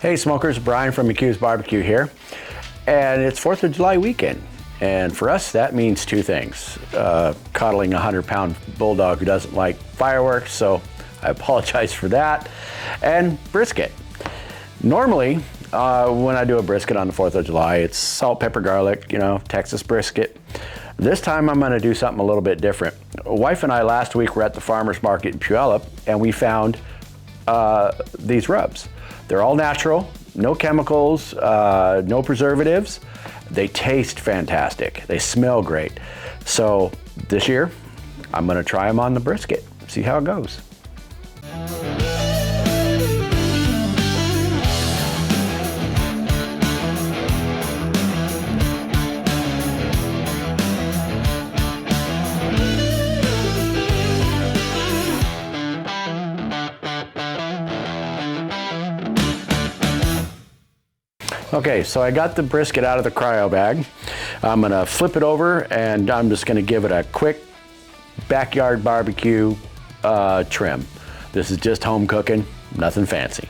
Hey smokers, Brian from McHugh's Barbecue here. And it's 4th of July weekend. And for us, that means two things. Coddling a 100-pound bulldog who doesn't like fireworks, so I apologize for that. And brisket. Normally, when I do a brisket on the 4th of July, it's salt, pepper, garlic, Texas brisket. This time I'm gonna do something a little bit different. Wife and I last week were at the farmer's market in Puyallup, and we found these rubs. They're all natural, no chemicals, no preservatives. They taste fantastic. They smell great. So this year, I'm gonna try them on the brisket, see how it goes. Okay, so I got the brisket out of the cryo bag. I'm gonna flip it over and I'm just gonna give it a quick backyard barbecue trim. This is just home cooking, nothing fancy.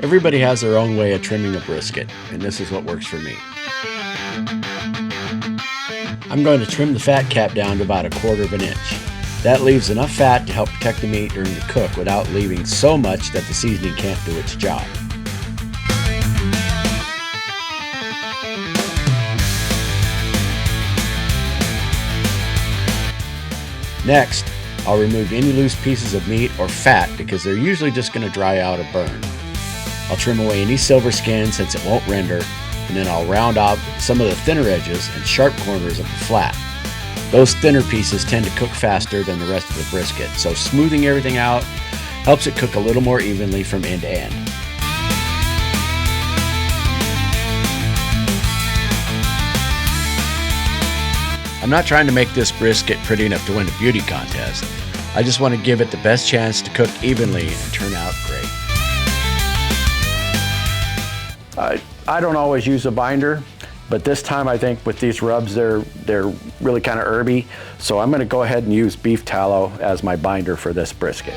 Everybody has their own way of trimming a brisket, and this is what works for me. I'm going to trim the fat cap down to about 1/4 inch. That leaves enough fat to help protect the meat during the cook without leaving so much that the seasoning can't do its job. Next, I'll remove any loose pieces of meat or fat because they're usually just going to dry out or burn. I'll trim away any silver skin since it won't render, and then I'll round off some of the thinner edges and sharp corners of the flat. Those thinner pieces tend to cook faster than the rest of the brisket, so smoothing everything out helps it cook a little more evenly from end to end. I'm not trying to make this brisket pretty enough to win a beauty contest. I just want to give it the best chance to cook evenly and turn out great. I don't always use a binder, but this time I think with these rubs they're really kind of herby, so I'm going to go ahead and use beef tallow as my binder for this brisket.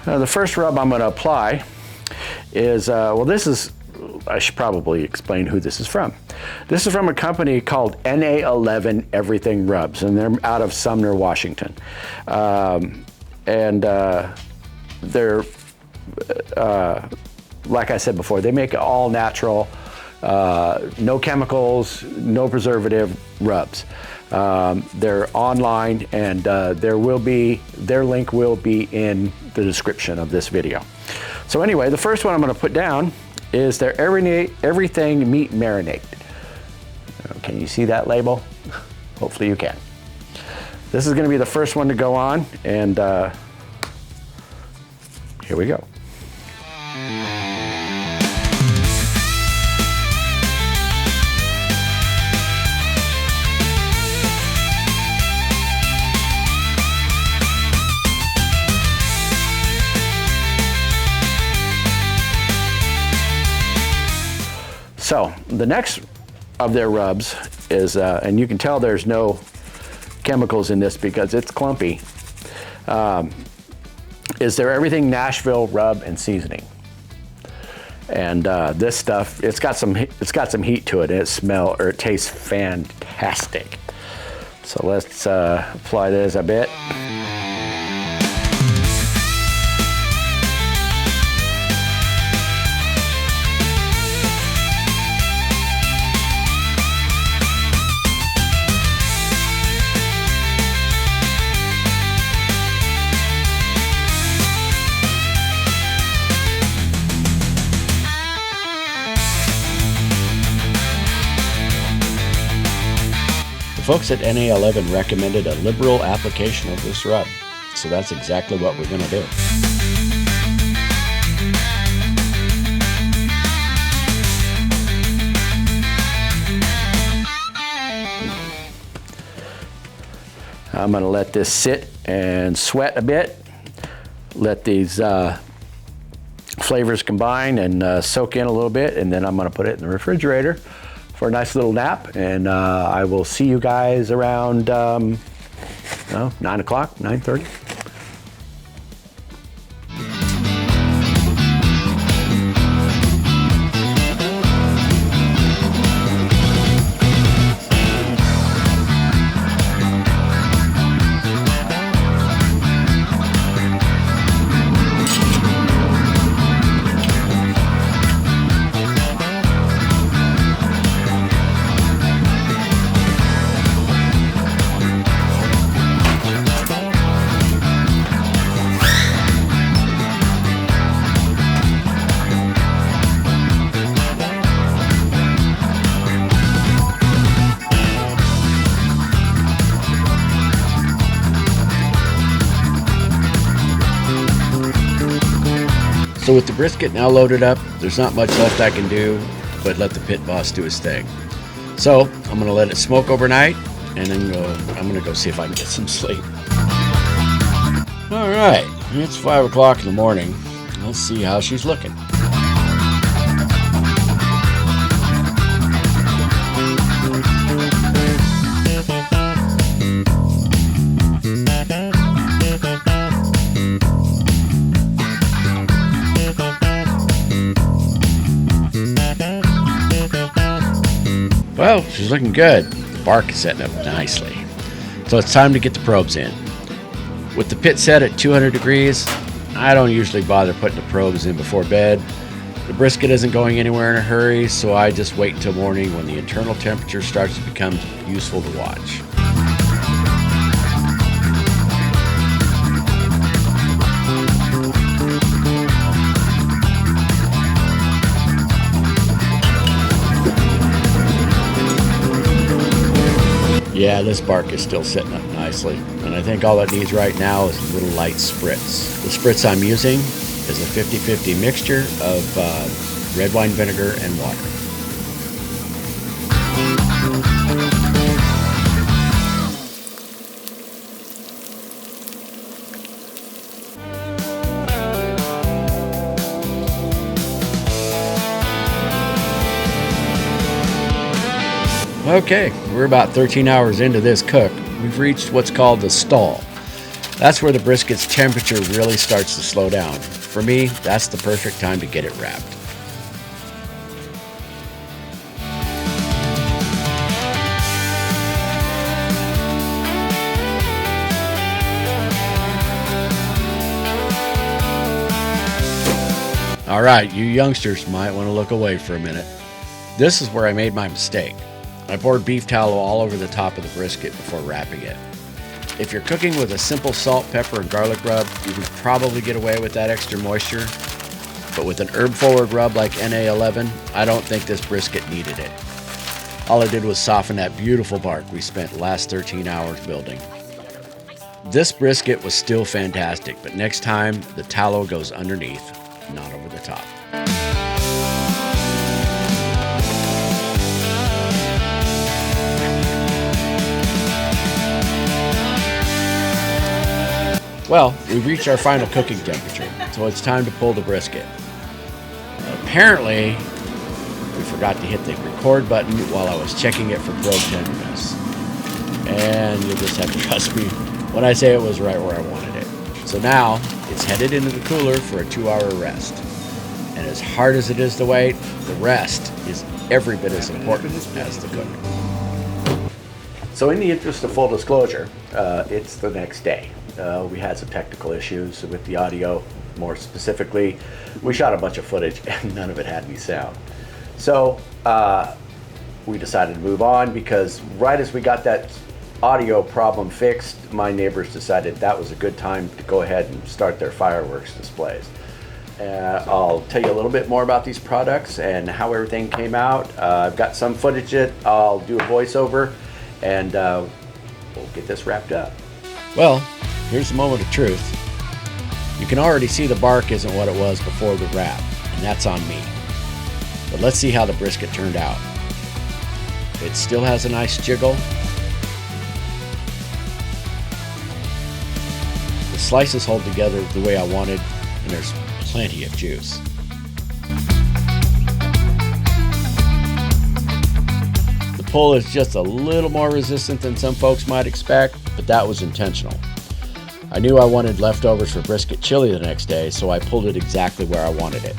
The first rub I'm going to apply is, I should probably explain who this is from. This is from a company called NA11 Everything Rubs, and they're out of Sumner, Washington. They're, like I said before, they make all natural, no chemicals, no preservative rubs. They're online, and their link will be in the description of this video. So anyway, the first one I'm going to put down is their Everything Meat Marinade. Can you see that label? Hopefully you can. This is going to be the first one to go on, and here we go. So the next of their rubs is, and you can tell there's no chemicals in this because it's clumpy, is their Everything Nashville Rub and Seasoning. And this stuff, it's got some heat to it, and it tastes fantastic. So let's apply this a bit. The folks at NA11 recommended a liberal application of this rub, so that's exactly what we're going to do. I'm going to let this sit and sweat a bit, let these flavors combine and soak in a little bit, and then I'm going to put it in the refrigerator for a nice little nap, and I will see you guys around 9 o'clock, 9:30. So with the brisket now loaded up, there's not much left I can do but let the pit boss do his thing. So I'm gonna let it smoke overnight and then I'm gonna go see if I can get some sleep. All right, it's 5 o'clock in the morning. Let's see how she's looking. Well, she's looking good. The bark is setting up nicely. So it's time to get the probes in. With the pit set at 200 degrees, I don't usually bother putting the probes in before bed. The brisket isn't going anywhere in a hurry, so I just wait until morning when the internal temperature starts to become useful to watch. Yeah, this bark is still sitting up nicely, and I think all it needs right now is a little light spritz. The spritz I'm using is a 50-50 mixture of red wine vinegar and water. Okay, we're about 13 hours into this cook. We've reached what's called the stall. That's where the brisket's temperature really starts to slow down. For me, that's the perfect time to get it wrapped. All right, you youngsters might want to look away for a minute. This is where I made my mistake. I poured beef tallow all over the top of the brisket before wrapping it. If you're cooking with a simple salt, pepper, and garlic rub, you can probably get away with that extra moisture. But with an herb-forward rub like NA11, I don't think this brisket needed it. All I did was soften that beautiful bark we spent the last 13 hours building. This brisket was still fantastic, but next time the tallow goes underneath, not over the top. Well, we've reached our final cooking temperature, so it's time to pull the brisket. Apparently, we forgot to hit the record button while I was checking it for probe tenderness. And you'll just have to trust me when I say it was right where I wanted it. So now, it's headed into the cooler for a 2-hour rest. And as hard as it is to wait, the rest is every bit as important as the cook. So in the interest of full disclosure, it's the next day. We had some technical issues with the audio. More specifically, we shot a bunch of footage and none of it had any sound. So we decided to move on because right as we got that audio problem fixed, my neighbors decided that was a good time to go ahead and start their fireworks displays. I'll tell you a little bit more about these products and how everything came out. I've got some footage that I'll do a voiceover and we'll get this wrapped up. Well, here's the moment of truth. You can already see the bark isn't what it was before the wrap, and that's on me. But let's see how the brisket turned out. It still has a nice jiggle. The slices hold together the way I wanted, and there's plenty of juice. The pull is just a little more resistant than some folks might expect, but that was intentional. I knew I wanted leftovers for brisket chili the next day, so I pulled it exactly where I wanted it.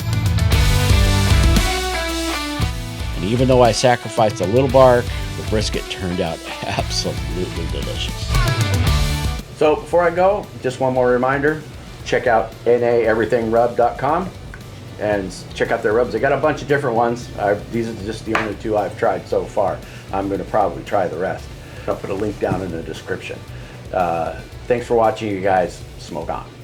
And even though I sacrificed a little bark, the brisket turned out absolutely delicious. So before I go, just one more reminder, check out NA11everythingrub.com and check out their rubs. They got a bunch of different ones. These are just the only two I've tried so far. I'm going to probably try the rest. I'll put a link down in the description. Thanks for watching, you guys. Smoke on.